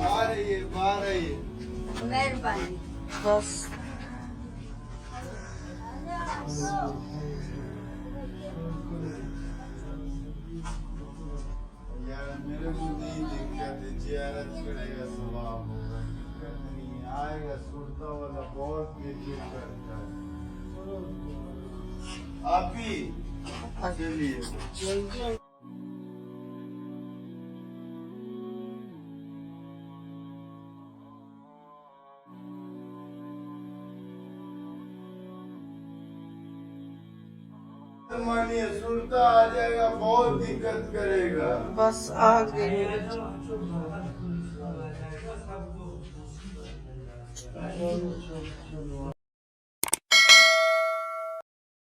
आ रही है मेहरबानी। बस यार मेरे को नहीं दिक्कत है, जियारत करेगा सवाब होगा, दिक्कत नहीं है, आएगा सुरता वाला बहुत बेचैन करता है। आप ही चलिए। मानिए सुरता आ जाएगा, बहुत दिक्कत करेगा। बस आ गई।